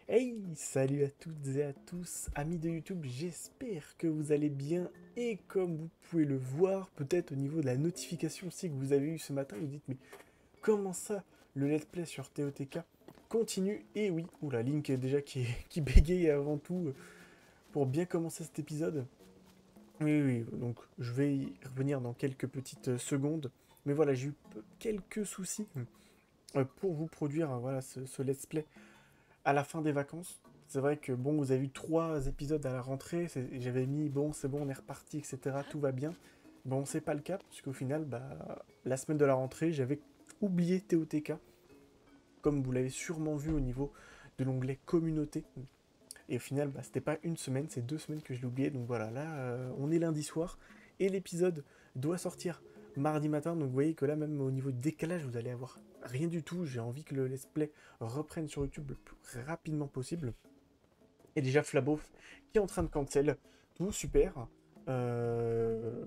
Hey, salut à toutes et à tous, amis de YouTube, j'espère que vous allez bien et comme vous pouvez le voir, peut-être au niveau de la notification aussi que vous avez eu ce matin, vous dites mais comment ça, le let's play sur TOTK continue. Et oui, oula, Link est déjà qui bégaye avant tout pour bien commencer cet épisode. Oui, oui, donc je vais y revenir dans quelques petites secondes, mais voilà, j'ai eu quelques soucis pour vous produire voilà, ce let's play à la fin des vacances. C'est vrai que bon, vous avez eu 3 épisodes à la rentrée, j'avais mis bon, c'est bon, on est reparti, etc. Tout va bien. Bon, c'est pas le cas, puisqu'au final, bah, la semaine de la rentrée, j'avais oublié TOTK, comme vous l'avez sûrement vu au niveau de l'onglet communauté. Et au final, bah, c'était pas une semaine, c'est 2 semaines que je l'ai oublié. Donc voilà, là, on est lundi soir, et l'épisode doit sortir mardi matin. Donc vous voyez que là, même au niveau de décalage, vous allez avoir rien du tout. J'ai envie que le let's play reprenne sur YouTube le plus rapidement possible. Et déjà Flabof qui est en train de cancel. Tout super. Euh,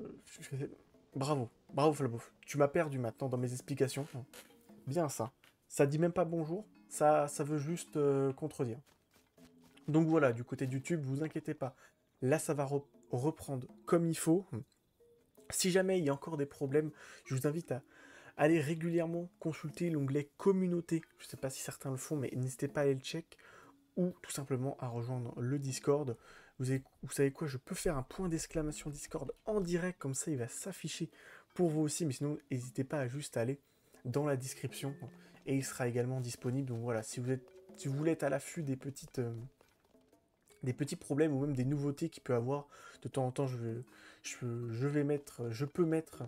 Bravo, bravo Flabof. Tu m'as perdu maintenant dans mes explications. Bien ça. Ça dit même pas bonjour. Ça veut juste contredire. Donc voilà, du côté de YouTube, vous inquiétez pas. Là, ça va reprendre comme il faut. Si jamais il y a encore des problèmes, je vous invite à aller régulièrement consulter l'onglet communauté. Je ne sais pas si certains le font, mais n'hésitez pas à aller le check ou tout simplement à rejoindre le Discord. Vous savez quoi, je peux faire un point d'exclamation Discord en direct, comme ça il va s'afficher pour vous aussi, mais sinon n'hésitez pas à juste aller dans la description et il sera également disponible. Donc voilà, si vous voulez être à l'affût des petits problèmes ou même des nouveautés qu'il peut avoir, de temps en temps je peux mettre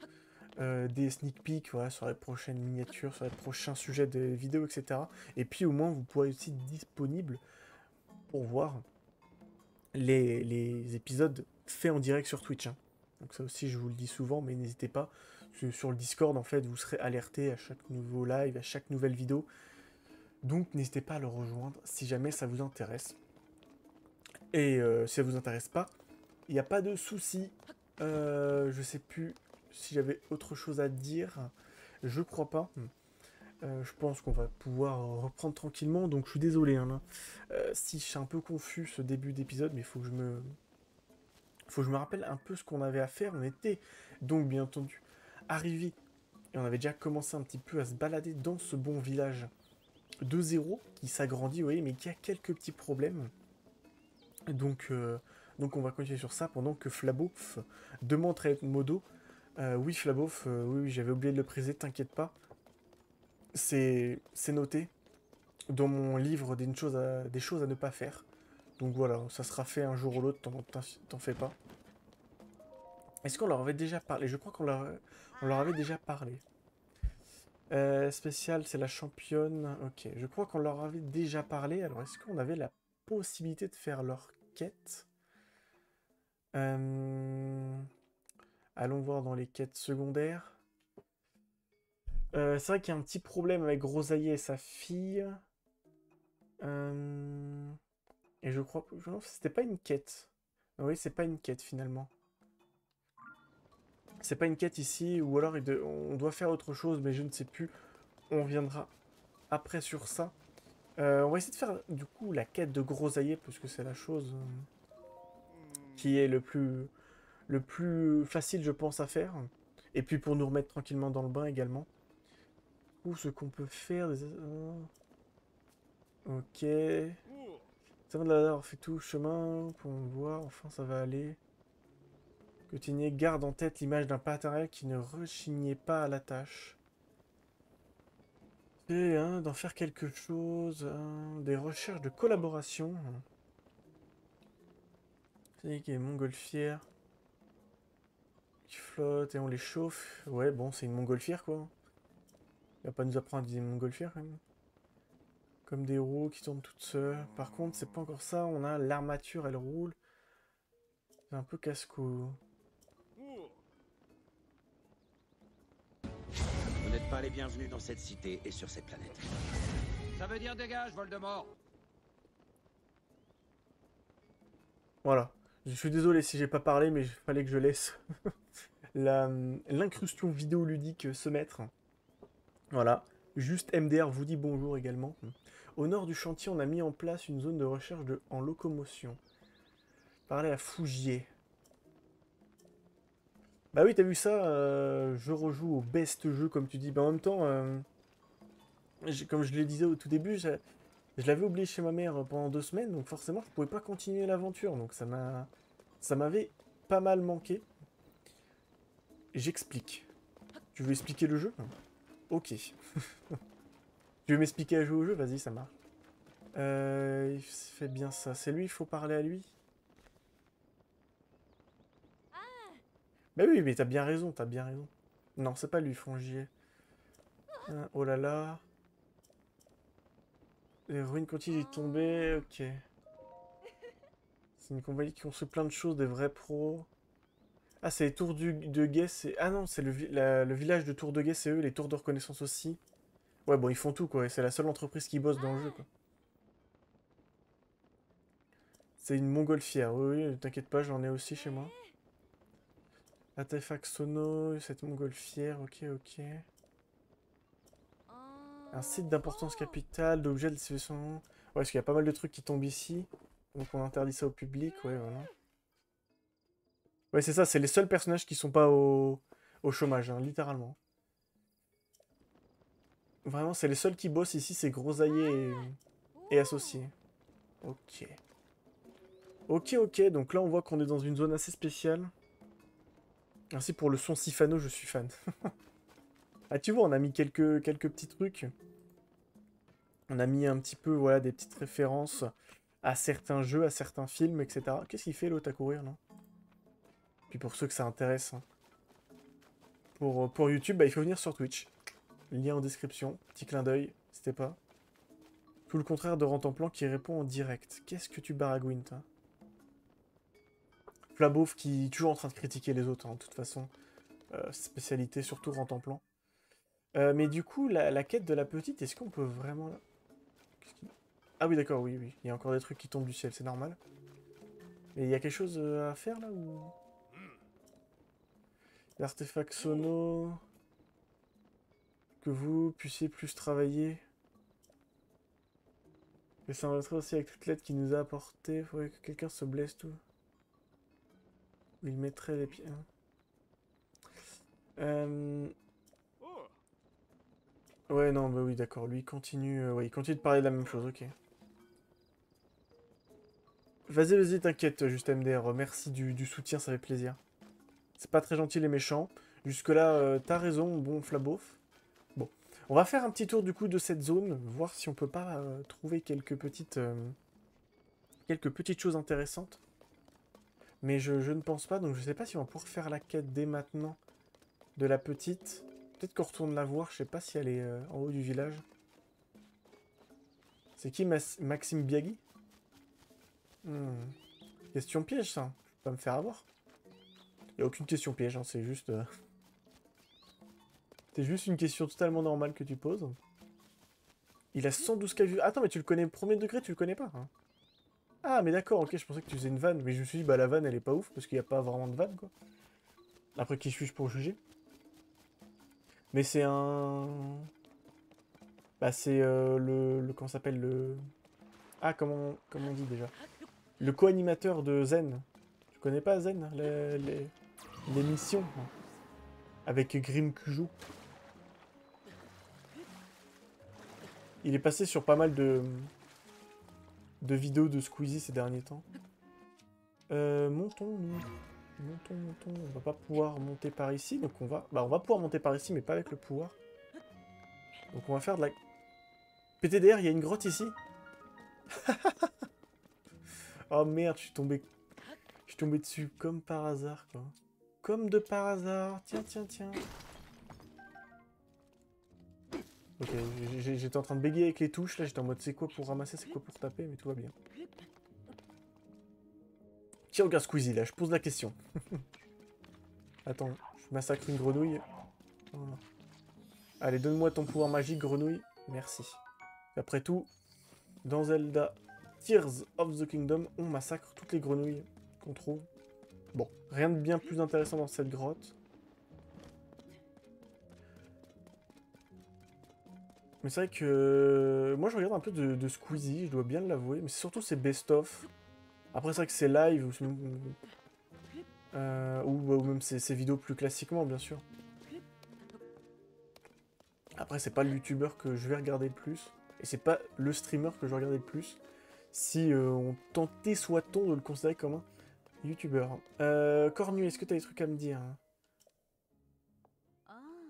des sneak peeks voilà, sur les prochaines miniatures, sur les prochains sujets de vidéos, etc. Et puis au moins vous pourrez aussi être disponible pour voir les épisodes faits en direct sur Twitch, hein. Donc ça aussi, je vous le dis souvent, mais n'hésitez pas. Sur le Discord, en fait, vous serez alerté à chaque nouveau live, à chaque nouvelle vidéo. Donc n'hésitez pas à le rejoindre si jamais ça vous intéresse. Et si ça vous intéresse pas, il n'y a pas de souci. Je sais plus si j'avais autre chose à dire. Je crois pas. Je pense qu'on va pouvoir reprendre tranquillement. Donc je suis désolé, hein, là. Si je suis un peu confus ce début d'épisode, mais il faut que je me rappelle un peu ce qu'on avait à faire. On était donc bien entendu arrivé et on avait déjà commencé un petit peu à se balader dans ce bon village de zéro qui s'agrandit, vous voyez, mais qui a quelques petits problèmes. Donc, donc on va continuer sur ça pendant que Flabof demande à être modo. Oui, Flabof, oui, oui, j'avais oublié de le préciser, t'inquiète pas. C'est noté dans mon livre des choses à ne pas faire. Donc voilà, ça sera fait un jour ou l'autre, t'en fais pas. Est-ce qu'on leur avait déjà parlé? Je crois on leur avait déjà parlé. Spécial, c'est la championne. Ok, je crois qu'on leur avait déjà parlé. Alors, est-ce qu'on avait la possibilité de faire leur quête? Euh, Allons voir dans les quêtes secondaires. C'est vrai qu'il y a un petit problème avec Rosalie et sa fille. Euh, Et je crois que c'était pas une quête. Oui, c'est pas une quête finalement. C'est pas une quête ici, ou alors on doit faire autre chose, mais je ne sais plus. On reviendra après sur ça. On va essayer de faire du coup la quête de Grosaillé, parce que c'est la chose qui est le plus facile, je pense, à faire. Et puis pour nous remettre tranquillement dans le bain également. Ou ce qu'on peut faire. Ok. Ça va d'avoir fait tout le chemin pour me voir. Enfin, ça va aller. Continuez, garde en tête l'image d'un partenariat qui ne rechignait pas à la tâche. Et hein, d'en faire quelque chose. Hein, des recherches de collaboration. C'est qui est montgolfière. Qui flotte et on les chauffe. Ouais, bon, c'est une montgolfière quoi. Il va pas nous apprendre à utiliser une montgolfière quand même. Comme des roues qui tournent toutes seules. Par contre, c'est pas encore ça. On a l'armature, elle roule. C'est un peu casse-cou. Vous n'êtes pas les bienvenus dans cette cité et sur cette planète. Ça veut dire dégage, Voldemort. Voilà. Je suis désolé si j'ai pas parlé, mais il fallait que je laisse l'incrustation vidéoludique se mettre. Voilà. Juste MDR vous dit bonjour également. Au nord du chantier, on a mis en place une zone de recherche en locomotion. Parler à Fougier. Bah oui, t'as vu ça, je rejoue au best jeu, comme tu dis. Mais en même temps, comme je le disais au tout début, je l'avais oublié chez ma mère pendant 2 semaines, donc forcément, je pouvais pas continuer l'aventure. Donc ça m'avait pas mal manqué. J'explique. Tu veux expliquer le jeu? Ok. Tu veux m'expliquer à jouer au jeu? Vas-y, ça marche. Il fait bien ça. C'est lui, il faut parler à lui? Bah oui, mais t'as bien raison, t'as bien raison. Non, c'est pas lui, Fongier. Oh là là. Les ruines continuent d'y tomber, ok. C'est une compagnie qui construit plein de choses, des vrais pros. Ah, c'est les tours de guet, c'est... Ah non, c'est le village de Tour de Guet, c'est eux, les tours de reconnaissance aussi. Ouais, bon, ils font tout, quoi, et c'est la seule entreprise qui bosse dans le jeu, quoi. C'est une montgolfière, oui, oui, t'inquiète pas, j'en ai aussi chez moi. Artefact Sono, cette montgolfière, ok, ok. Un site d'importance capitale, d'objets de civilisation. Ouais, parce qu'il y a pas mal de trucs qui tombent ici. Donc on interdit ça au public, ouais, voilà. Ouais, c'est ça, c'est les seuls personnages qui sont pas au chômage, hein, littéralement. Vraiment, c'est les seuls qui bossent ici, c'est Grosaillers et associés. Ok. Ok, ok, donc là on voit qu'on est dans une zone assez spéciale. Merci pour le son Sifano, je suis fan. Ah, tu vois, on a mis quelques petits trucs. On a mis un petit peu, voilà, des petites références à certains jeux, à certains films, etc. Qu'est-ce qu'il fait l'autre à courir, là? Puis pour ceux que ça intéresse, hein. Pour YouTube, bah, il faut venir sur Twitch. Lien en description, petit clin d'œil, n'hésitez pas. Tout le contraire de Rantanplan qui répond en direct. Qu'est-ce que tu baragouines, toi? Flabouf qui est toujours en train de critiquer les autres, hein, de toute façon. Spécialité, surtout Rantanplan. Mais du coup, la quête de la petite, est-ce qu'on peut vraiment... Ah oui, d'accord, oui, oui. Il y a encore des trucs qui tombent du ciel, c'est normal. Mais il y a quelque chose à faire, là, ou... L'artefact sono... Que vous puissiez plus travailler. Et ça m'intéresserait aussi avec toute l'aide qu'il nous a apporté. Faudrait que quelqu'un se blesse tout. Il mettrait les pieds. Hein. Ouais, non, bah oui, d'accord. Lui, il continue, ouais, il continue de parler de la même chose, ok. Vas-y, vas-y, t'inquiète, juste MDR. Merci du soutien, ça fait plaisir. C'est pas très gentil, les méchants. Jusque-là, t'as raison, bon Flabouf. Bon, on va faire un petit tour, du coup, de cette zone. Voir si on peut pas trouver quelques petites choses intéressantes. Mais je ne pense pas, donc je sais pas si on va pouvoir faire la quête dès maintenant de la petite. Peut-être qu'on retourne la voir, je sais pas si elle est en haut du village. C'est qui Maxime Biagui? Question piège, ça. Je vais pas me faire avoir. Y a aucune question piège, hein, c'est juste... c'est juste une question totalement normale que tu poses. Il a 112 vues. Attends, mais tu le connais premier degré, tu le connais pas, hein. Ah, mais d'accord, ok, je pensais que tu faisais une vanne. Mais je me suis dit, bah la vanne, elle est pas ouf, parce qu'il n'y a pas vraiment de vanne, quoi. Après, qui suis-je pour juger? Mais c'est un... Bah c'est comment s'appelle le... Ah, comment on dit déjà? Le co-animateur de Zen. Tu connais pas Zen? L'émission? Hein, avec Grim Kujo. Il est passé sur pas mal de vidéos de Squeezie ces derniers temps. Montons, nous. Montons, montons. On va pas pouvoir monter par ici, donc on va... Bah, on va pouvoir monter par ici, mais pas avec le pouvoir. Donc on va faire de la... PTDR, il y a une grotte ici. Oh merde, je suis tombé dessus comme par hasard, quoi. Comme de par hasard. Tiens, tiens, tiens. Ok, j'étais en train de bégayer avec les touches, là, j'étais en mode c'est quoi pour ramasser, c'est quoi pour taper, mais tout va bien. Tiens, regarde Squeezie, là, je pose la question. Attends, je massacre une grenouille. Voilà. Allez, donne-moi ton pouvoir magique, grenouille. Merci. Après tout, dans Zelda Tears of the Kingdom, on massacre toutes les grenouilles qu'on trouve. Bon, rien de bien plus intéressant dans cette grotte. Mais c'est vrai que moi je regarde un peu de Squeezie, je dois bien l'avouer, mais c'est surtout ses best-of. Après c'est vrai que c'est live ou même ses vidéos plus classiquement bien sûr. Après c'est pas le youtubeur que je vais regarder le plus, et c'est pas le streamer que je vais regarder le plus, si on tentait soit-on de le considérer comme un youtubeur. Cornu, est-ce que t'as des trucs à me dire?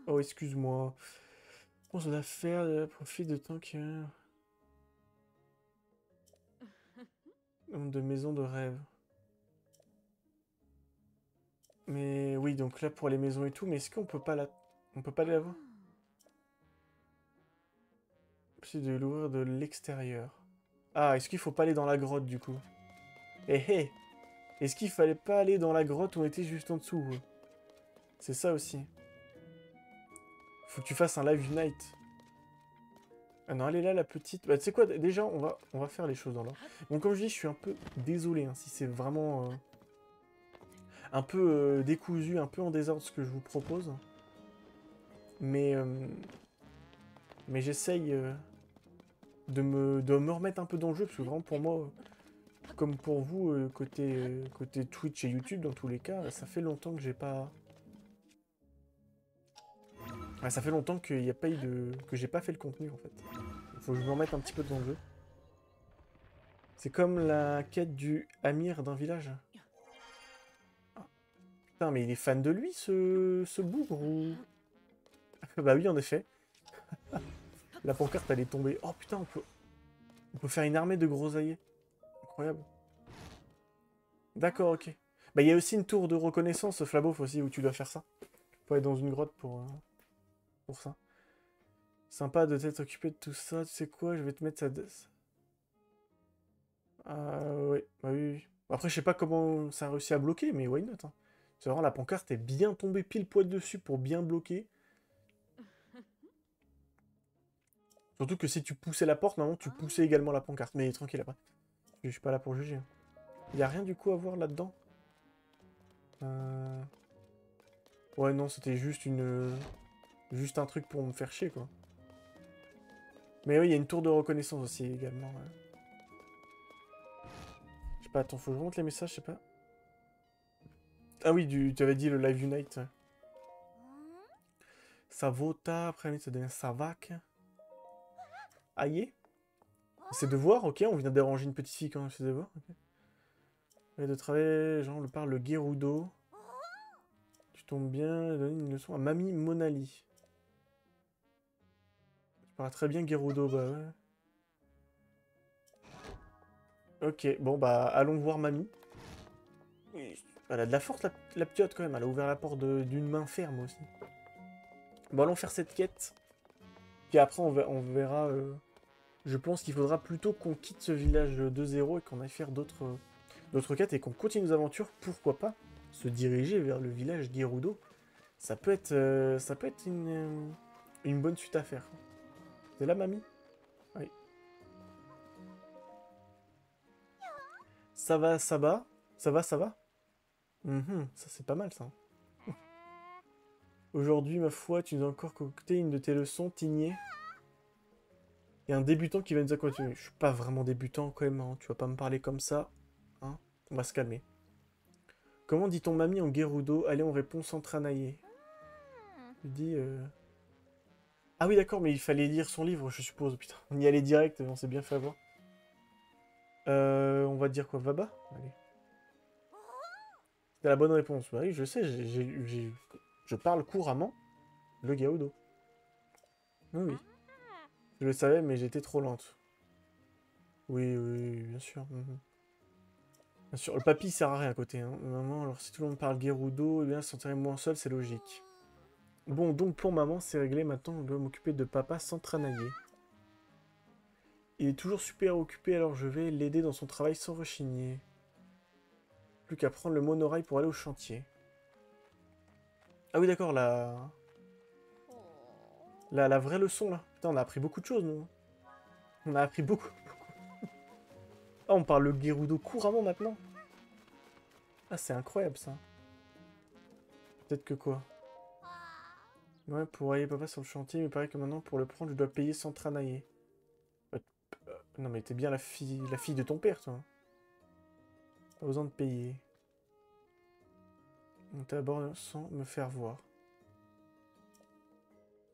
Oh excuse-moi. On se doit faire profit de temps que... De maison de rêve. Mais oui, donc là pour les maisons et tout, mais est-ce qu'on peut pas la... On peut pas l'avoir? C'est de l'ouvrir de l'extérieur. Ah, est-ce qu'il faut pas aller dans la grotte du coup? Eh hé! Est-ce qu'il fallait pas aller dans la grotte où on était juste en dessous? C'est ça aussi. Faut que tu fasses un live unite. Ah non, elle est là la petite. Bah tu sais quoi, déjà on va faire les choses dans l'ordre. Bon comme je dis, je suis un peu désolé hein, si c'est vraiment un peu décousu, un peu en désordre ce que je vous propose. Mais j'essaye de me remettre un peu dans le jeu, parce que vraiment pour moi, comme pour vous, côté Twitch et YouTube, dans tous les cas, ça fait longtemps que j'ai pas... Ouais, ça fait longtemps qu'il n'y a pas eu de... que j'ai pas fait le contenu, en fait. Il faut que je me remette un petit peu dans le jeu. C'est comme la quête du Amir d'un village. Ah. Putain, mais il est fan de lui, ce bougre, ou... Bah oui, en effet. La pancarte, elle est tombée. Oh putain, on peut faire une armée de grosaillers. Incroyable. D'accord, ok. Bah, il y a aussi une tour de reconnaissance, Flabof, aussi, où tu dois faire ça. Faut aller dans une grotte pour ça. Sympa de t'être occupé de tout ça. Tu sais quoi, je vais te mettre ça... Ah, ouais. Bah oui, oui. Après, je sais pas comment ça a réussi à bloquer, mais why not, hein. C'est vraiment, la pancarte est bien tombée pile poil dessus pour bien bloquer. Surtout que si tu poussais la porte, normalement, tu poussais également la pancarte. Mais tranquille, après. Je suis pas là pour juger, hein. Y a rien, du coup, à voir là-dedans. Ouais, non, c'était juste juste un truc pour me faire chier, quoi. Mais oui, il y a une tour de reconnaissance aussi, également. Ouais. Je sais pas, attends, faut que je remonte les messages, je sais pas. Ah oui, tu avais dit le Live Unite. Ouais. Savota, après, ça devient Savac. Aïe. C'est devoir, ok, on vient de déranger une petite fille quand elle fait ses devoirs. Okay. Et de travailler, genre, le parle le Gerudo. Tu tombes bien, donner une leçon à Mamie Monali. Tu parles très bien Gerudo, bah ouais. Ok, bon bah allons voir Mamie. Elle a de la force la petite quand même, elle a ouvert la porte d'une main ferme aussi. Bon allons faire cette quête. Puis après on verra... je pense qu'il faudra plutôt qu'on quitte ce village de 0 et qu'on aille faire d'autres quêtes et qu'on continue nos aventures, pourquoi pas se diriger vers le village Gerudo. Ça peut être une bonne suite à faire. C'est là Mamie? Oui. Ça va, ça va? Ça va, ça va? Ça c'est pas mal ça. Aujourd'hui, ma foi, tu nous as encore concocté une de tes leçons, Tigné. Il y a un débutant qui va nous accompagner. Je suis pas vraiment débutant quand même, hein. Tu vas pas me parler comme ça. Hein, on va se calmer. Comment dit-on mamie en Gerudo? Allez, on répond sans tranailler. Je dis... Ah oui, d'accord, mais il fallait lire son livre, je suppose. Putain, on y allait direct, on s'est bien fait avoir. On va dire quoi? Vaba? Allez. C'était la bonne réponse. Bah oui, je sais, je parle couramment le Gerudo. Oui, oui. Je le savais, mais j'étais trop lente. Oui, oui, bien sûr. Bien sûr, le papy sert à rien à côté. Hein. Maman, alors si tout le monde parle Gerudo, eh bien se sentirait moins seul, c'est logique. Bon, donc pour maman, c'est réglé. Maintenant, on doit m'occuper de papa sans tranailler. Il est toujours super occupé, alors je vais l'aider dans son travail sans rechigner. Plus qu'à prendre le monorail pour aller au chantier. Ah oui, d'accord, la vraie leçon, là. Putain, on a appris beaucoup de choses, nous. On a appris beaucoup. Ah, on parle le Gerudo couramment, maintenant. Ah, c'est incroyable, ça. Peut-être que quoi? Ouais, pour aller papa sur le chantier, mais il paraît que maintenant, pour le prendre, je dois payer sans tranailler. Euh, non, mais t'es bien la fille de ton père, toi. Pas besoin de payer. Monter à bord sans me faire voir.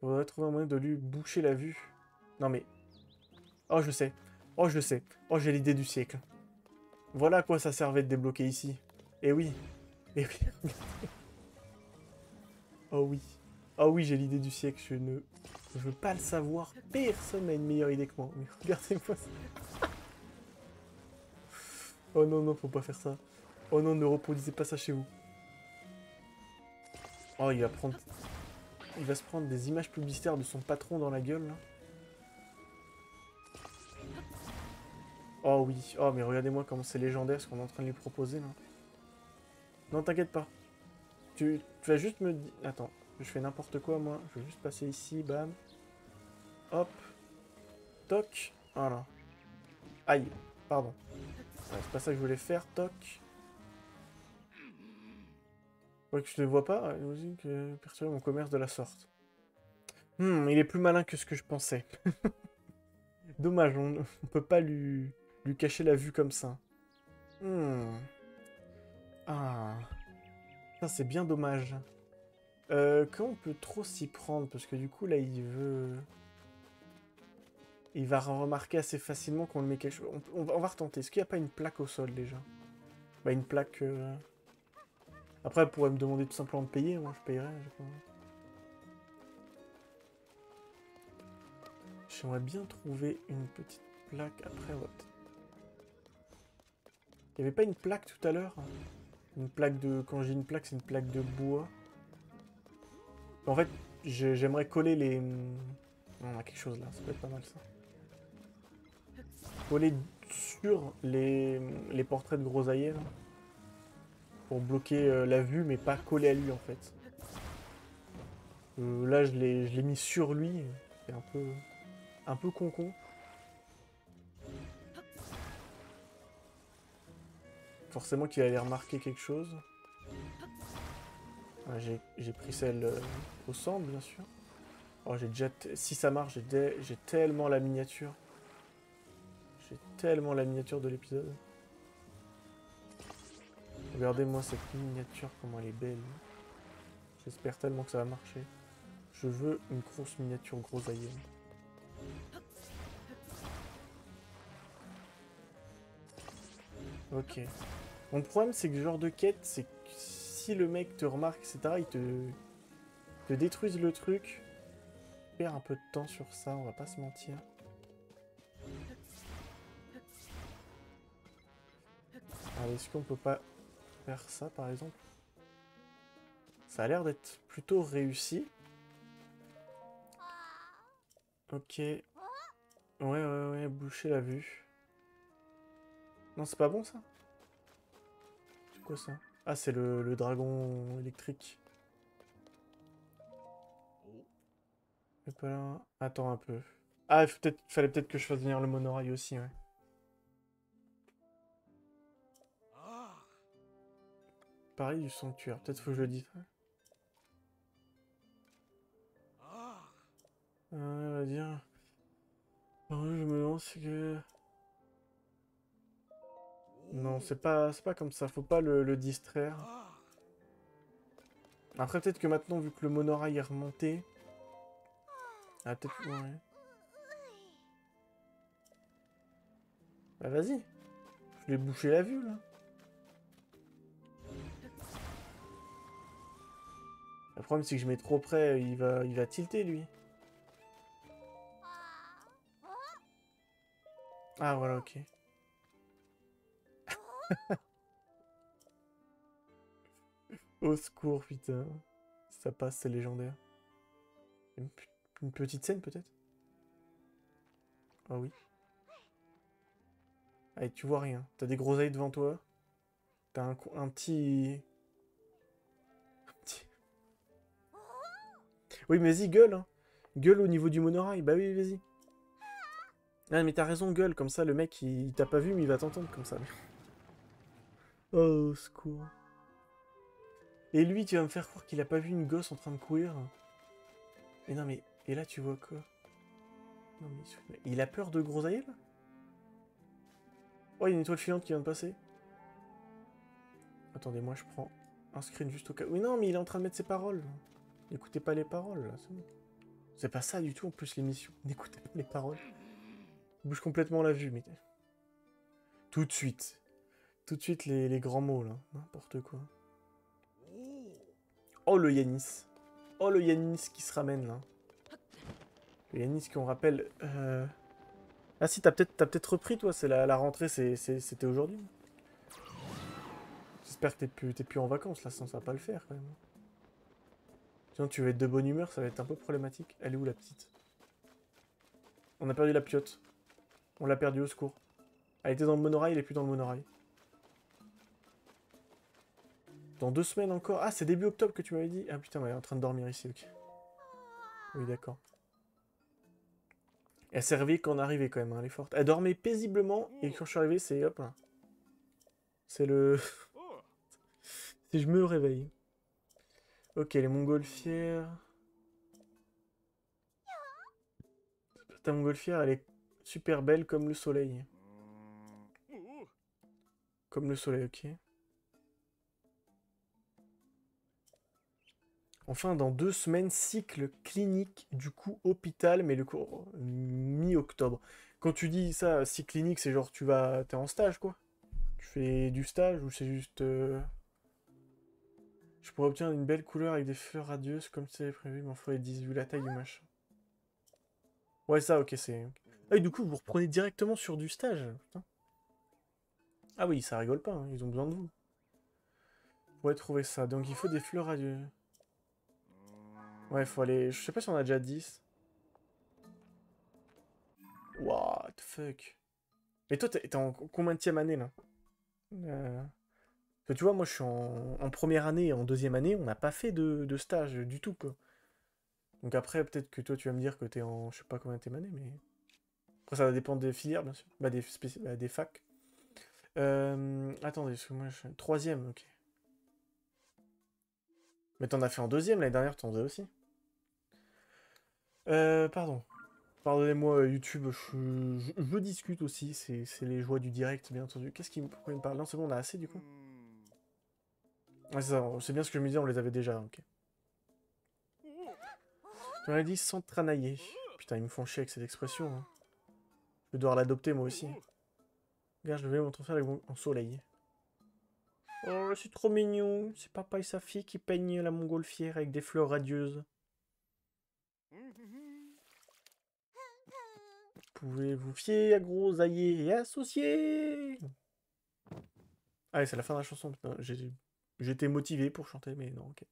Faudrait trouver un moyen de lui boucher la vue. Non, mais... Oh, je sais. Oh, je sais. Oh, j'ai l'idée du siècle. Voilà à quoi ça servait de débloquer ici. Eh oui. Eh oui. Oh oui. Oh oui, j'ai l'idée du siècle. Je veux pas le savoir. Personne n'a une meilleure idée que moi. Mais regardez-moi ça. Oh non, non, faut pas faire ça. Oh non, ne reproduisez pas ça chez vous. Oh, il va prendre... Il va se prendre des images publicitaires de son patron dans la gueule, là. Oh oui. Oh, mais regardez-moi comment c'est légendaire ce qu'on est en train de lui proposer, là. Non, t'inquiète pas. Tu vas juste me dire... Attends, je fais n'importe quoi, moi. Je vais juste passer ici, bam. Hop. Toc. Voilà. Aïe. Pardon. Ouais, c'est pas ça que je voulais faire. Toc. Ouais, que je ne vois pas. Imagine que perturber mon commerce de la sorte. Il est plus malin que ce que je pensais. Dommage, on peut pas lui cacher la vue comme ça. Ah. Ça, c'est bien dommage. Comment on peut trop s'y prendre? Parce que du coup, là, il veut... Il va remarquer assez facilement qu'on le met quelque chose. On va retenter. Est-ce qu'il n'y a pas une plaque au sol, déjà? Bah, une plaque... Après, elle pourrait me demander tout simplement de payer. Moi, je payerais. J'aimerais bien trouver une petite plaque. Après, on va peut-être... Il n'y avait pas une plaque tout à l'heure? Une plaque de... Quand j'ai une plaque, c'est une plaque de bois. En fait, j'aimerais coller les... On a quelque chose là, ça peut être pas mal ça. Coller sur les portraits de grosaillers là. Pour bloquer la vue, mais pas coller à lui en fait. Là, je l'ai mis sur lui. C'est un peu con-con. Forcément qu'il allait remarquer quelque chose. J'ai pris celle au centre, bien sûr. Oh, j'ai déjà... Si ça marche, j'ai tellement la miniature. J'ai tellement la miniature de l'épisode. Regardez-moi cette miniature, comment elle est belle. J'espère tellement que ça va marcher. Je veux une grosse miniature grosaillenne. Ok. Mon problème, c'est que ce genre de quête, c'est que si le mec te remarque, etc., il te détruise le truc. On perd un peu de temps sur ça, on va pas se mentir. Allez, est-ce qu'on peut pas faire ça, par exemple? Ça a l'air d'être plutôt réussi. Ok. Ouais, boucher la vue. Non, c'est pas bon, ça? C'est quoi, ça? Ah, c'est le dragon électrique. Et pas là. Attends un peu. Ah, fallait peut-être que je fasse venir le monorail aussi, ouais. Pareil du sanctuaire. Peut-être faut que je le dise. On va dire... Oh, je me demande c'est que... Non, c'est pas comme ça. Faut pas le distraire. Après, peut-être que maintenant, vu que le monorail est remonté... Ah, peut-être... Ouais. Bah, vas-y. Je lui ai bouché la vue, là. Le problème, c'est que je mets trop près, il va tilter, lui. Ah, voilà, ok. Au secours, putain. Ça passe, c'est légendaire. Une petite scène, peut-être? Ah oui. Allez, tu vois rien. T'as des groseilles devant toi. T'as un petit... Oui, mais vas-y, gueule, hein. Gueule au niveau du monorail. Bah oui, vas-y. Ah, mais t'as raison, gueule. Comme ça, le mec, il t'a pas vu, mais il va t'entendre comme ça. Oh, au secours. Et lui, tu vas me faire croire qu'il a pas vu une gosse en train de courir. Mais non, mais... Et là, tu vois quoi? Non, mais... Il a peur de Grosaille, là? Oh, il y a une étoile filante qui vient de passer. Attendez, moi, je prends un screen juste au cas... Oui, non, mais il est en train de mettre ses paroles. N'écoutez pas les paroles, là, c'est bon. C'est pas ça du tout, en plus, l'émission. N'écoutez pas les paroles. Il bouge complètement la vue, mais... Tout de suite. Tout de suite, les grands mots, là. N'importe quoi. Oh, le Yanis. Oh, le Yanis qui se ramène, là. Le Yanis qu'on rappelle... Ah si, t'as peut-être repris, toi. C'est la rentrée, c'était aujourd'hui. J'espère que t'es plus en vacances, là, sinon ça va pas le faire, quand même. Sinon, tu vas être de bonne humeur, ça va être un peu problématique. Elle est où, la petite? On a perdu la piote. On l'a perdue, au secours. Elle était dans le monorail, elle est plus dans le monorail. Dans 2 semaines encore. Ah, c'est début octobre que tu m'avais dit. Ah putain, elle est en train de dormir ici, ok. Oui, d'accord. Elle s'est réveillée quand on est arrivé, quand même, hein, elle est forte. Elle dormait paisiblement, et quand je suis arrivé, c'est... Hop là. C'est le... Si je me réveille. Ok, les montgolfières... Ta montgolfière, elle est super belle comme le soleil. Comme le soleil, ok. Enfin, dans 2 semaines, cycle clinique, du coup hôpital, mais le cours mi-octobre. Quand tu dis ça, cycle clinique, c'est genre t'es en stage, quoi. Tu fais du stage ou c'est juste... Je pourrais obtenir une belle couleur avec des fleurs radieuses comme c'est prévu, mais il faudrait 10 vu la taille du machin. Ouais, ça, ok, c'est... Ah oui, du coup, vous reprenez directement sur du stage. Putain. Ah oui, ça rigole pas, hein, ils ont besoin de vous. Vous pourrez trouver ça. Donc il faut des fleurs radieuses. Ouais, il faut aller... Je sais pas si on a déjà 10. What the fuck. Mais toi, t'es en combienième année, là? Parce que tu vois, moi, je suis en première année et en deuxième année, on n'a pas fait de stage du tout, quoi. Donc après, peut-être que toi, tu vas me dire que t'es en... Je sais pas combien t'es année, mais... Après, ça va dépendre des filières, bien sûr. Bah, des facs. Attendez, parce que moi, je suis troisième, ok. Mais t'en as fait en deuxième, l'année dernière, t'en faisais aussi. Pardon. Pardonnez-moi, YouTube, je discute aussi, c'est les joies du direct, bien entendu. Qu'est-ce qui pourrait me parler? Non, c'est bon, on a assez, du coup. Ouais, c'est ça, c'est bien ce que je me disais, on les avait déjà, ok. Tu m'avais dit sans tranailler. Putain, ils me font chier avec cette expression, hein. Je vais devoir l'adopter, moi aussi. Regarde, je vais mon transfert avec en soleil. Oh, c'est trop mignon. C'est papa et sa fille qui peignent la montgolfière avec des fleurs radieuses. Pouvez vous fier à Grosaillé et associer. Ah, c'est la fin de la chanson. Putain, j'étais motivé pour chanter, mais non, ok.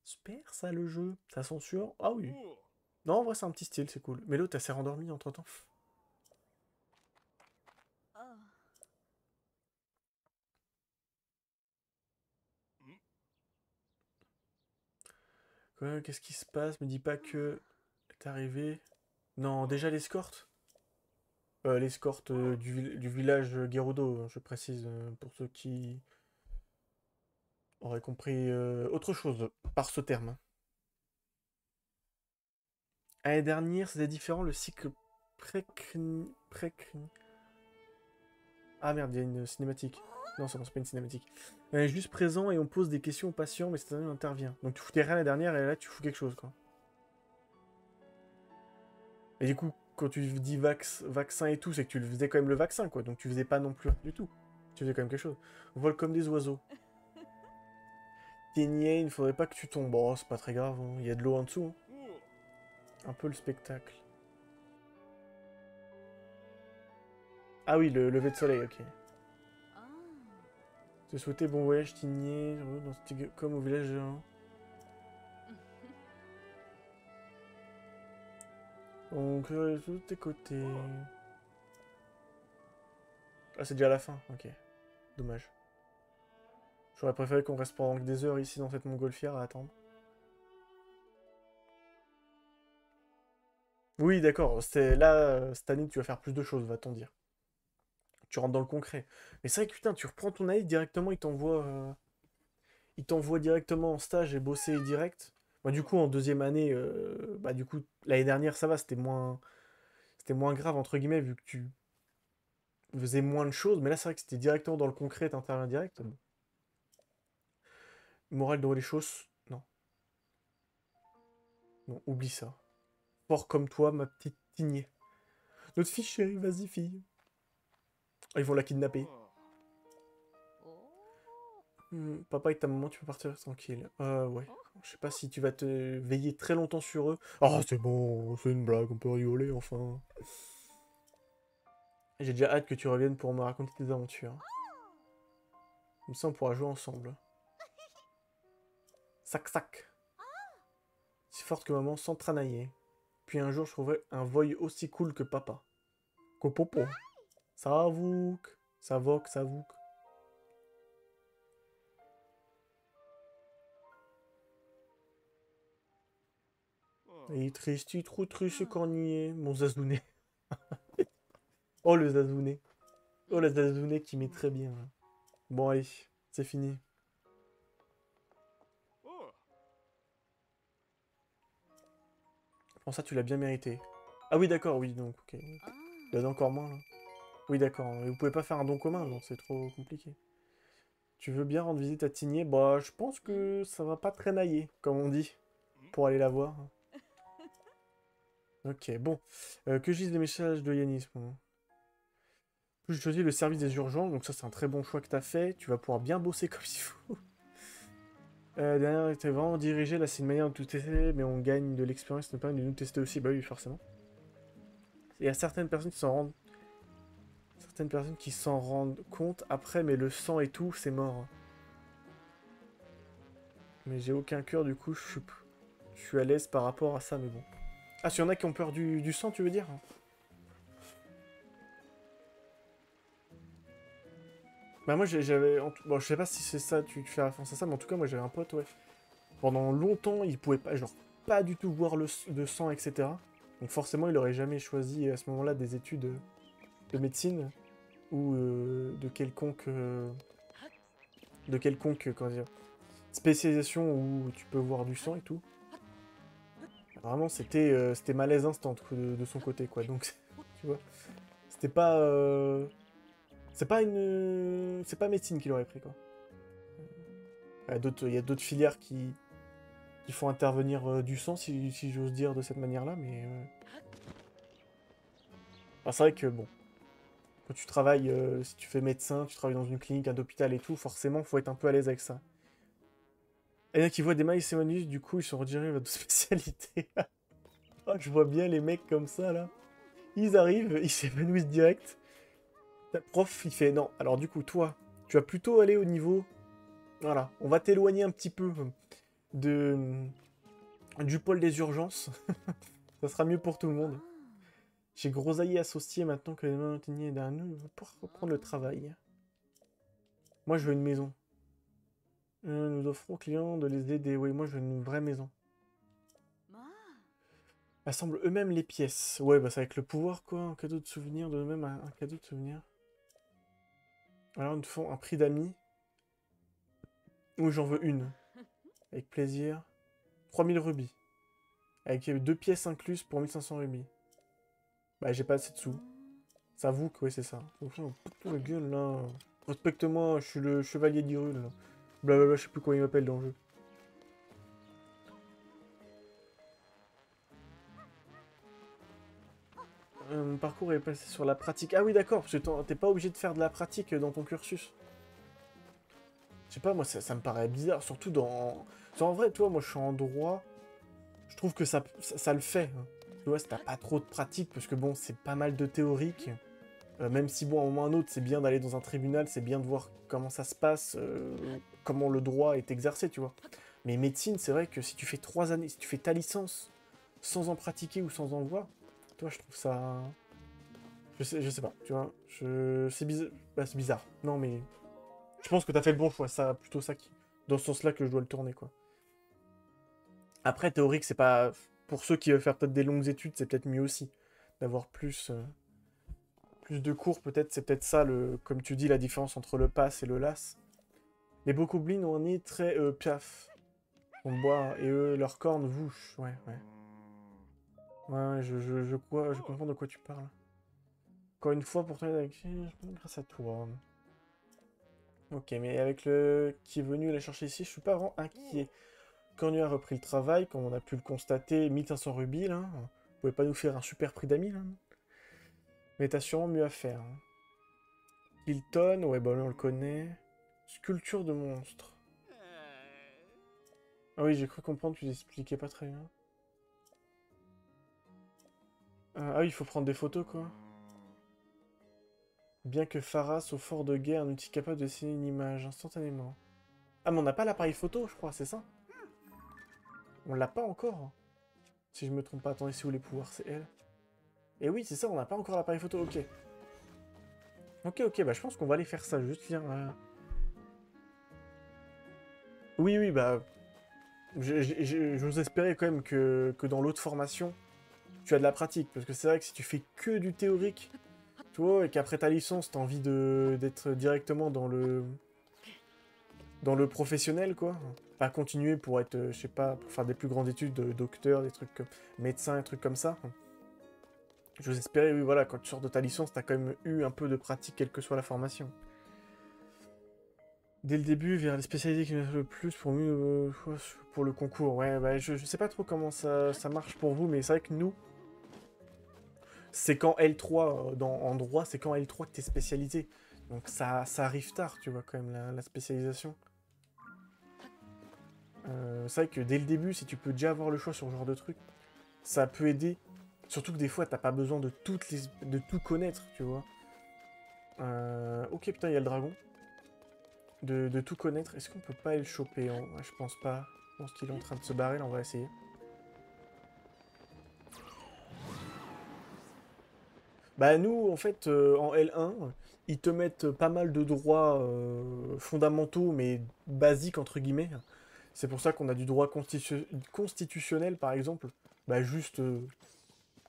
Super, ça, le jeu. Ça censure. Ah oui. Non, en vrai, c'est un petit style, c'est cool. Mais l'autre, elle s'est rendormie entre-temps. Quoi, qu'est-ce qui se passe? Me dis pas que t'es arrivé. Non, déjà l'escorte? L'escorte du village Gerudo, hein, je précise, pour ceux qui auraient compris autre chose par ce terme. L'année dernière, c'était différent, le cycle pré-cri. Ah merde, il y a une cinématique. Non, c'est bon, c'est pas une cinématique. On est juste présent et on pose des questions aux patients, mais cette année on intervient. Donc tu foutais rien l'année dernière et là tu fous quelque chose, quoi. Et du coup, quand tu dis vaccin et tout, c'est que tu le faisais quand même le vaccin, quoi. Donc tu faisais pas non plus rien du tout. Tu faisais quand même quelque chose. Vole comme des oiseaux. T'es niais, il ne faudrait pas que tu tombes. Oh, c'est pas très grave, hein. Il y a de l'eau en dessous, hein. Un peu le spectacle. Ah oui, le lever de soleil, ok. Te souhaiter bon voyage, Tigné, comme au village de... Donc, tous tes côtés. Ah, c'est déjà la fin, ok. Dommage. J'aurais préféré qu'on reste pendant des heures ici dans cette montgolfière à attendre. Oui, d'accord. Là, cette année, tu vas faire plus de choses, va-t-on dire. Tu rentres dans le concret. Mais c'est vrai que putain, tu reprends ton année directement, il t'envoie directement en stage et bosser direct. Moi, du coup, en deuxième année, bah, du coup, l'année dernière, ça va, c'était moins grave, entre guillemets, vu que tu faisais moins de choses. Mais là, c'est vrai que c'était directement dans le concret, t'interviens direct. Bon. Morale de les choses, non. Non, oublie ça. Fort comme toi, ma petite tignée. Notre fille chérie, vas-y, fille. Ah, ils vont la kidnapper. Papa et ta maman, tu peux partir tranquille. Ouais. Je sais pas si tu vas te veiller très longtemps sur eux. Oh, c'est bon, c'est une blague, on peut rigoler, enfin. J'ai déjà hâte que tu reviennes pour me raconter tes aventures. Comme ça, on pourra jouer ensemble. Sac, sac. Si forte que maman, sans tranailler. Puis un jour, je trouverai un voy aussi cool que papa. Copopo. Savouk. Savok, savouk. Et triste, trop triste cornier, mon zazouné. Oh le zazouné. Oh le zazouné qui met très bien. Là. Bon allez, c'est fini. Pour ça, tu l'as bien mérité. Ah oui, d'accord, oui, donc, ok. Il y en a encore moins, là. Oui, d'accord. Et vous pouvez pas faire un don commun, non, c'est trop compliqué. Tu veux bien rendre visite à Tigné? Bah, je pense que ça va pas traînailler, comme on dit, pour aller la voir. Ok, bon. Que je lise les messages de Yanis. Bon. Je choisis le service des urgences, donc ça, c'est un très bon choix que t'as fait. Tu vas pouvoir bien bosser comme il faut. Derrière, t'es vraiment dirigé, là, c'est une manière de tout tester, mais on gagne de l'expérience, ça nous permet de nous tester aussi. Bah oui, forcément. Il y a certaines personnes qui s'en rendent... Certaines personnes qui s'en rendent compte après, mais le sang et tout, c'est mort. Mais j'ai aucun cœur, du coup, je suis à l'aise par rapport à ça, mais bon. Ah, s'il y en a qui ont peur du sang, tu veux dire? Bah moi, j'avais... Bon, je sais pas si c'est ça, tu fais référence à ça, mais en tout cas, moi, j'avais un pote, ouais. Pendant longtemps, il pouvait pas, genre, pas du tout voir de sang, etc. Donc forcément, il aurait jamais choisi, à ce moment-là, des études de médecine ou de quelconque, comment dire, spécialisation où tu peux voir du sang et tout. Vraiment, c'était malaise instant de son côté, quoi. Donc, tu vois, c'était pas... c'est pas médecine qu'il aurait pris, quoi. Il y a d'autres filières qui font intervenir du sang, si j'ose dire de cette manière-là, mais... Enfin, c'est vrai que, bon, quand tu travailles, si tu fais médecin, tu travailles dans une clinique, un hôpital et tout, forcément, faut être un peu à l'aise avec ça. Et il y en a qui voient des mailles sémanus, du coup, ils sont redirigés vers d'autres spécialités. Oh, je vois bien les mecs comme ça, là. Ils arrivent, ils s'évanouissent direct. Ta prof, il fait non. Alors du coup, toi, tu vas plutôt aller au niveau... Voilà, on va t'éloigner un petit peu de du pôle des urgences. Ça sera mieux pour tout le monde. J'ai grosaillé associé maintenant que les maintenir d'un nous pour reprendre le travail. Moi, je veux une maison. Nous offrons aux clients de les aider. Oui, moi, je veux une vraie maison. Assemble eux-mêmes les pièces. Ouais, bah c'est avec le pouvoir, quoi. Un cadeau de souvenir de eux-mêmes, un cadeau de souvenir. Alors, ils nous font un prix d'amis. Ou j'en veux une. Avec plaisir. 3000 rubis. Avec 2 pièces incluses pour 1500 rubis. Bah, j'ai pas assez de sous. Ça avoue que, ouais, c'est ça. Putain, la gueule, là. Respecte-moi, je suis le chevalier d'Hyrule, là. Blablabla, je sais plus comment il m'appelle dans le jeu. Mon parcours est passé sur la pratique. Ah oui, d'accord, parce que t'es pas obligé de faire de la pratique dans ton cursus. Je sais pas, moi, ça me paraît bizarre, surtout dans... En vrai, toi, moi, je suis en droit. Je trouve que ça le fait. Hein. Tu vois, si t'as pas trop de pratique, parce que bon, c'est pas mal de théorique. Même si, bon, à un moment ou à un autre, c'est bien d'aller dans un tribunal, c'est bien de voir comment ça se passe, comment le droit est exercé, tu vois. Mais médecine, c'est vrai que si tu fais 3 années, si tu fais ta licence sans en pratiquer ou sans en voir, toi, je trouve ça... Je sais pas, tu vois. C'est bizarre. Bah, c'est bizarre. Non, mais... Je pense que t'as fait le bon choix, ça, plutôt ça qui... Dans ce sens-là que je dois le tourner, quoi. Après, théorique, c'est pas... Pour ceux qui veulent faire peut-être des longues études, c'est peut-être mieux aussi. D'avoir plus de cours, peut-être, c'est peut-être ça, comme tu dis, la différence entre le pass et le LAS. Les Bokoblins ont un nez très piaf. On boit, et eux, leurs cornes vouchent. Ouais, ouais. Ouais, je comprends de quoi tu parles. Encore une fois, pour toi, grâce à toi. Ok, mais avec le qui est venu la chercher ici, je suis pas vraiment inquiet. Cornu a repris le travail, comme on a pu le constater, 1500 rubis, là. Vous pouvez pas nous faire un super prix d'amis, là. Mais t'as sûrement mieux à faire. Hein. Hilton, ouais, bah là, on le connaît. Sculpture de monstre. Ah oui, j'ai cru comprendre, tu l'expliquais pas très bien. Ah oui, il faut prendre des photos, quoi. Bien que Pharas, au fort de guerre, un outil capable de dessiner une image instantanément. Ah, mais on n'a pas l'appareil photo, je crois, c'est ça? On l'a pas encore. Si je me trompe pas, attendez, c'est où les pouvoirs? C'est elle. Et oui, c'est ça, on n'a pas encore l'appareil photo, ok. Ok, bah je pense qu'on va aller faire ça, juste viens. Oui, oui, bah... J'ose espérer quand même que dans l'autre formation, tu as de la pratique. Parce que c'est vrai que si tu fais que du théorique, tu vois, et qu'après ta licence, t'as envie d'être directement dans le professionnel, quoi. Pas continuer pour être, je sais pas, pour faire des plus grandes études de docteur, des trucs comme médecin, des trucs comme ça. J'ose espérer, oui, voilà, quand tu sors de ta licence, t'as quand même eu un peu de pratique, quelle que soit la formation. Dès le début, vers les spécialités qui m'intéressent le plus pour mieux, pour le concours. Ouais, bah, je sais pas trop comment ça marche pour vous, mais c'est vrai que nous, c'est quand L3, en droit, c'est quand L3 que t'es spécialisé. Donc ça arrive tard, tu vois, quand même, la spécialisation. C'est vrai que dès le début, si tu peux déjà avoir le choix sur ce genre de truc, ça peut aider. Surtout que des fois, t'as pas besoin de tout connaître, tu vois. Ok, putain, il y a le dragon. De tout connaître. Est-ce qu'on peut pas aller le choper? Ouais, je pense pas. Je pense qu'il est en train de se barrer, là, on va essayer. Bah nous, en fait, en L1, ils te mettent pas mal de droits fondamentaux, mais basiques, entre guillemets. C'est pour ça qu'on a du droit constitutionnel, par exemple. Bah juste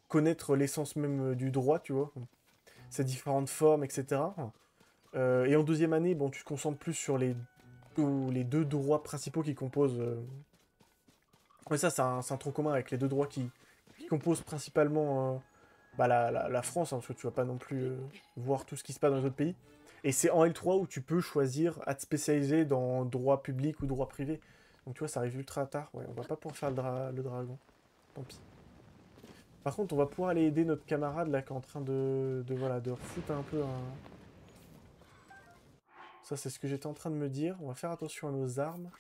connaître l'essence même du droit, tu vois. Ses différentes formes, etc. Et en deuxième année, bon, tu te concentres plus sur les deux droits principaux qui composent... Ouais, ça, c'est un tronc commun avec les deux droits qui composent principalement bah, la France, hein, parce que tu vas pas non plus voir tout ce qui se passe dans les autres pays. Et c'est en L3 où tu peux choisir à te spécialiser dans droit public ou droit privé. Donc tu vois, ça arrive ultra tard. Ouais, on va pas pouvoir faire le dragon. Tant pis. Par contre, on va pouvoir aller aider notre camarade là qui est en train voilà, de refoutre un peu un... Ça, c'est ce que j'étais en train de me dire. On va faire attention à nos armes.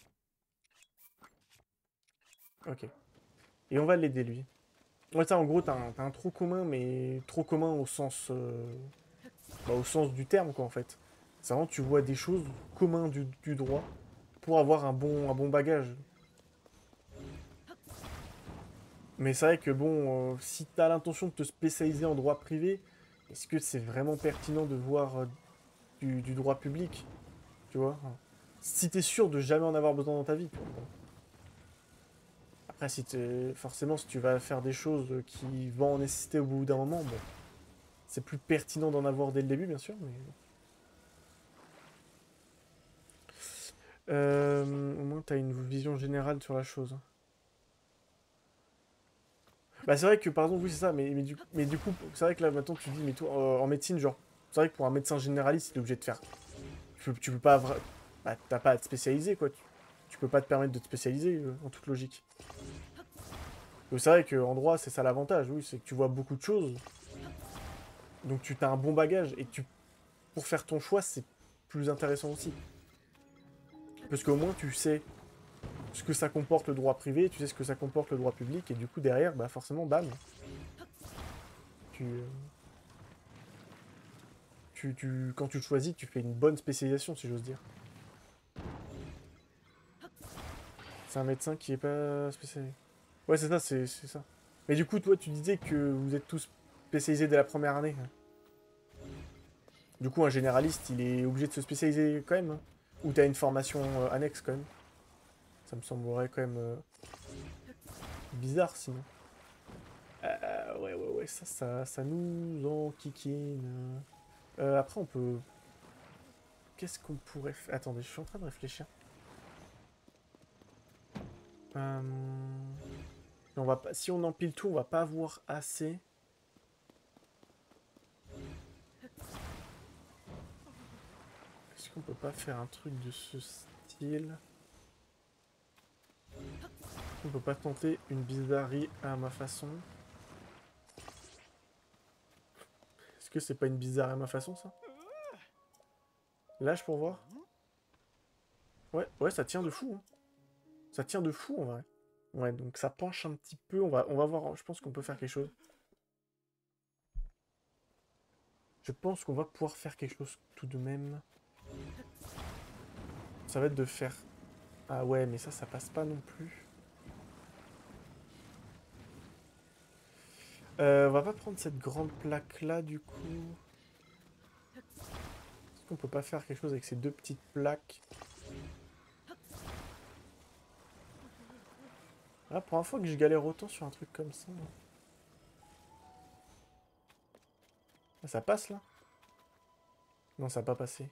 Ok. Et on va l'aider, lui. Ouais, ça, en gros, t'as un trou commun, mais trop commun au sens du terme, quoi, en fait. C'est vraiment, tu vois des choses communs du droit pour avoir un bon bagage. Mais c'est vrai que, bon, si t'as l'intention de te spécialiser en droit privé, est-ce que c'est vraiment pertinent de voir du droit public, tu vois? Si t'es sûr de jamais en avoir besoin dans ta vie, tu vois. Après, forcément, si tu vas faire des choses qui vont en nécessiter au bout d'un moment, bon, c'est plus pertinent d'en avoir dès le début, bien sûr, mais... au moins, t'as une vision générale sur la chose. Bah, c'est vrai que, par exemple, oui, c'est ça, mais du coup, c'est vrai que là, maintenant, tu dis, mais toi, en médecine, genre, c'est vrai que pour un médecin généraliste, il est obligé de faire... Tu peux pas... Bah, t'as pas à te spécialiser, quoi. Tu peux pas te permettre de te spécialiser, en toute logique. Donc, c'est vrai qu'en droit, c'est ça l'avantage, oui, c'est que tu vois beaucoup de choses, donc tu as un bon bagage, et pour faire ton choix, c'est plus intéressant aussi. Parce qu'au moins, tu sais ce que ça comporte le droit privé, tu sais ce que ça comporte le droit public, et du coup, derrière, bah forcément, bam, tu, quand tu choisis, tu fais une bonne spécialisation, si j'ose dire. C'est un médecin qui est pas spécialisé. Ouais, c'est ça, c'est ça. Mais du coup, toi, tu disais que vous êtes tous spécialisés dès la première année. Du coup, un généraliste, il est obligé de se spécialiser quand même, hein. Ou t'as une formation annexe quand même. Ça me semblerait quand même bizarre sinon. Ouais, ça nous enquiquine. Après, on peut... Qu'est-ce qu'on pourrait faire? Attendez, je suis en train de réfléchir. On va pas, si on empile tout, on va pas avoir assez. Est-ce qu'on peut pas faire un truc de ce style? On peut pas tenter une bizarrerie à ma façon? Est-ce que c'est pas une bizarrerie à ma façon, ça? Lâche pour voir. Ouais, ça tient de fou, hein. Ça tient de fou, en vrai. Ouais, donc ça penche un petit peu. On va voir. Je pense qu'on peut faire quelque chose. Je pense qu'on va pouvoir faire quelque chose tout de même. Ça va être de faire... Ah ouais, mais ça passe pas non plus. On va pas prendre cette grande plaque-là, du coup. Est-ce qu'on peut pas faire quelque chose avec ces deux petites plaques? Ah, pour une fois que je galère autant sur un truc comme ça. Ah, ça passe, là? Non, ça n'a pas passé.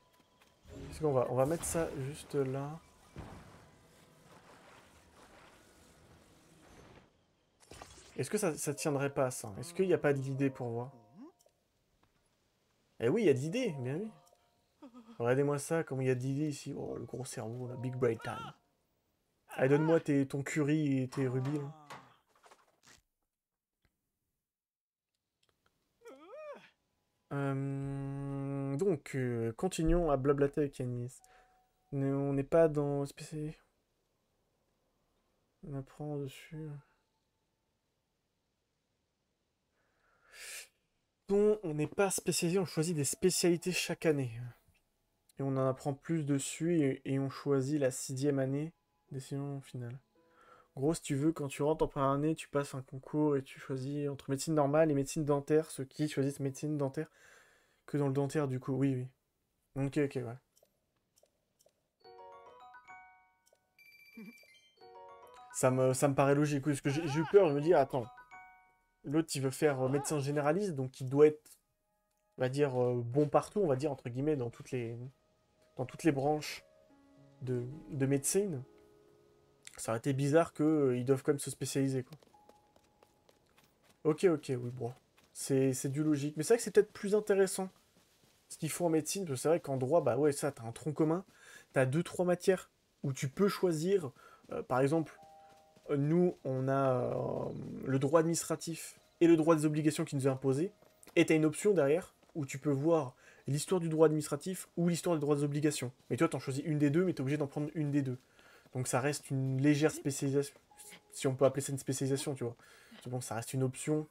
Est-ce qu'on va... On va mettre ça juste là. Est-ce que ça tiendrait pas, ça? Est-ce qu'il n'y a pas d'idée pour voir? Eh oui, il y a d'idées, bien oui. Regardez-moi ça, comme il y a d'idées ici. Oh, le gros cerveau, la big brain time. Allez, donne-moi ton curry et tes rubis, là. Donc, continuons à blablater avec Yannis. On n'est pas dans... spécial. On apprend dessus. Non, on n'est pas spécialisé, on choisit des spécialités chaque année. Et on en apprend plus dessus et on choisit la 6e année. Décision finale. En gros, si tu veux, quand tu rentres en première année, tu passes un concours et tu choisis entre médecine normale et médecine dentaire. Ceux qui choisissent médecine dentaire que dans le dentaire, du coup. Oui, oui. Ok, ok, ouais. Ça me paraît logique, oui, parce que j'ai eu peur, je me dis, attends, l'autre il veut faire médecin généraliste, donc il doit être, on va dire, bon partout, on va dire, entre guillemets, dans toutes les branches de médecine. Ça aurait été bizarre qu'ils doivent quand même se spécialiser, quoi. Ok, ok, oui, bon. C'est du logique. Mais c'est vrai que c'est peut-être plus intéressant ce qu'ils font en médecine, parce que c'est vrai qu'en droit, bah ouais, ça, t'as un tronc commun, t'as deux, trois matières où tu peux choisir, par exemple, nous, on a le droit administratif et le droit des obligations qui nous est imposé, et t'as une option derrière où tu peux voir l'histoire du droit administratif ou l'histoire des droits des obligations. Mais toi, t'en choisis une des deux, mais t'es obligé d'en prendre une des deux. Donc ça reste une légère spécialisation, si on peut appeler ça une spécialisation, tu vois. Bon, ça reste une option,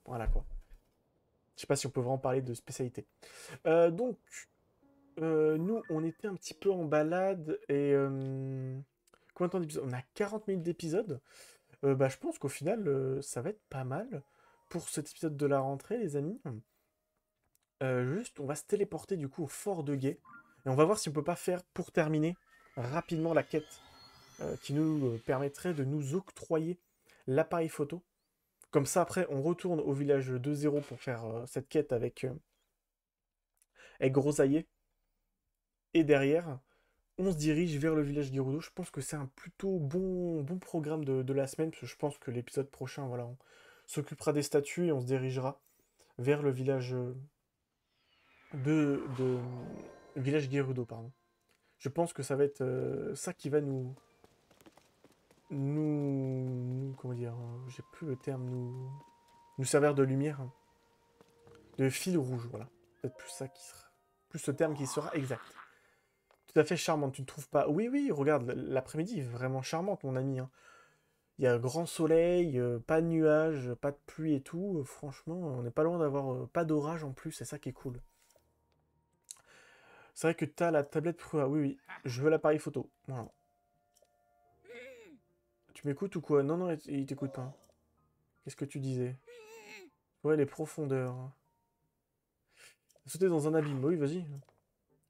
voilà quoi. Je sais pas si on peut vraiment parler de spécialité. Donc, nous, on était un petit peu en balade et... combien de temps d'épisode? On a 40 minutes d'épisode. Bah, je pense qu'au final, ça va être pas mal pour cet épisode de la rentrée, les amis. Juste, on va se téléporter du coup au fort de Guet. Et on va voir si on peut pas faire, pour terminer, rapidement la quête qui nous permettrait de nous octroyer l'appareil photo. Comme ça, après, on retourne au village 2-0 pour faire cette quête avec Grosaillé. Et derrière, on se dirige vers le village Gerudo. Je pense que c'est un plutôt bon programme de la semaine, parce que je pense que l'épisode prochain, voilà, on s'occupera des statues et on se dirigera vers le village le village Gerudo, pardon. Je pense que ça va être ça qui va comment dire, j'ai plus le terme, nous servir de lumière, de fil rouge, voilà. Peut-être plus ça qui sera, plus ce terme qui sera exact. Tout à fait charmante, tu ne trouves pas? Oui, oui, regarde, l'après-midi est vraiment charmante, mon ami, hein. Il y a grand soleil, pas de nuages, pas de pluie et tout. Franchement, on n'est pas loin d'avoir pas d'orage en plus, c'est ça qui est cool. C'est vrai que t'as la tablette pour... Ah, oui, oui, je veux l'appareil photo. Voilà. Tu m'écoutes ou quoi? Non, non, il t'écoute pas. Qu'est-ce que tu disais? Ouais, les profondeurs. Sauter dans un abîme, oui, vas-y. Les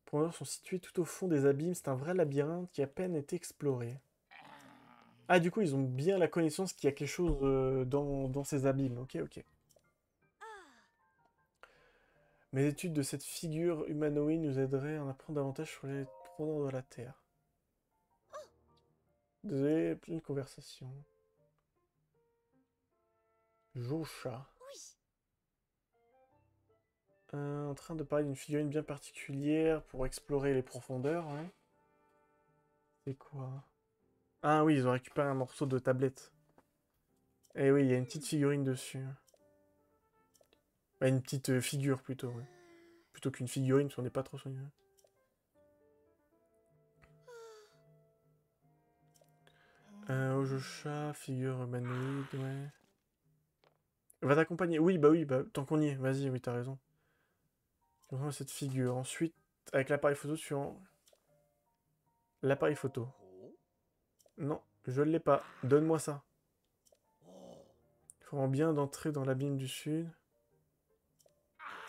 profondeurs sont situées tout au fond des abîmes. C'est un vrai labyrinthe qui a peine été exploré. Ah, du coup, ils ont bien la connaissance qu'il y a quelque chose dans ces abîmes. Ok, ok. Mes études de cette figure humanoïde nous aideraient à en apprendre davantage sur les profondeurs de la Terre. Désolé, pleine conversation. Jocha. En train de parler d'une figurine bien particulière pour explorer les profondeurs, ouais. C'est quoi? Ah oui, ils ont récupéré un morceau de tablette. Eh oui, il y a une petite figurine dessus. Bah, une petite figure plutôt, ouais. Plutôt qu'une figurine, si on n'est pas trop soigné. Ojocha, figure humanoïde, ouais. Va t'accompagner. Oui, bah, tant qu'on y est, vas-y, oui, t'as raison. Je prends cette figure. Ensuite, avec l'appareil photo suivant. L'appareil photo. Non, je l'ai pas. Donne-moi ça. Il faut bien d'entrer dans l'abîme du sud.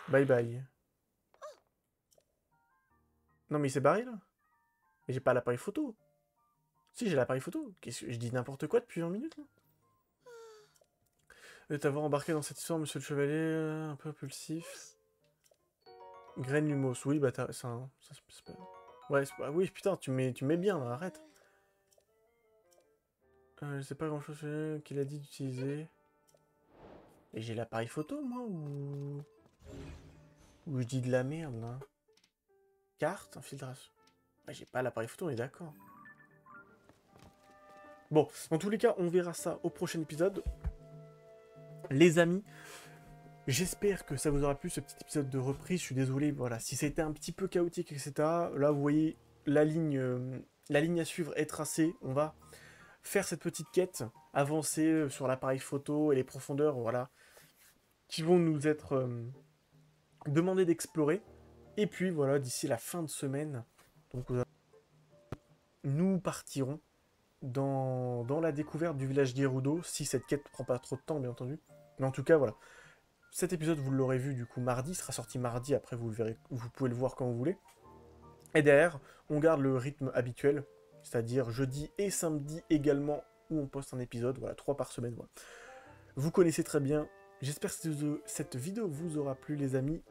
Bye bye. Non, mais il s'est barré, là. Et j'ai pas l'appareil photo. Si, j'ai l'appareil photo. Qu'est-ce que je dis n'importe quoi depuis 20 minutes, là. T'avoir embarqué dans cette histoire, monsieur le chevalier, un peu impulsif. Graine Lumos, oui, bah t'as ça, hein, ça c'est pas... Ouais, oui, putain, tu mets bien, là, arrête. Je sais pas grand-chose qu'il a dit d'utiliser. Et j'ai l'appareil photo, moi, ou... Ou je dis de la merde, là. Carte, infiltration. Bah, j'ai pas l'appareil photo, on est d'accord. Bon, dans tous les cas, on verra ça au prochain épisode. Les amis, j'espère que ça vous aura plu, ce petit épisode de reprise. Je suis désolé, voilà, si c'était un petit peu chaotique, etc. Là, vous voyez, la ligne à suivre est tracée. On va faire cette petite quête, avancer sur l'appareil photo et les profondeurs, voilà, qui vont nous être demandées d'explorer. Et puis, voilà, d'ici la fin de semaine, donc, nous partirons dans la découverte du village Gerudo, si cette quête ne prend pas trop de temps, bien entendu. Mais en tout cas, voilà. Cet épisode, vous l'aurez vu, du coup, mardi, sera sorti mardi, après vous le verrez, vous pouvez le voir quand vous voulez. Et derrière, on garde le rythme habituel, c'est-à-dire jeudi et samedi également, où on poste un épisode, voilà, 3 par semaine, voilà. Vous connaissez très bien, j'espère que cette vidéo vous aura plu, les amis.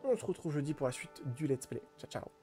On se retrouve jeudi pour la suite du Let's Play. Ciao, ciao.